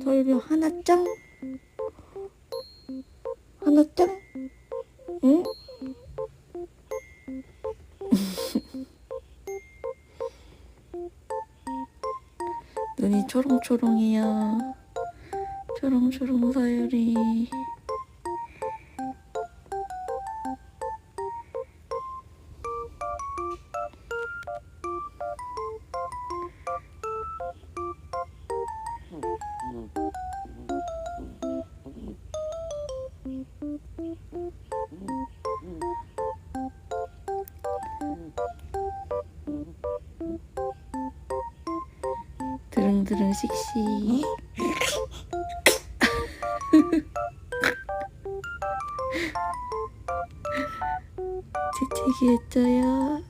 서율이 하나짱? 하나짱? 응? 눈이 초롱초롱이야. 초롱초롱 서율이. 드릉드릉 씩씩. 재채기 했죠요.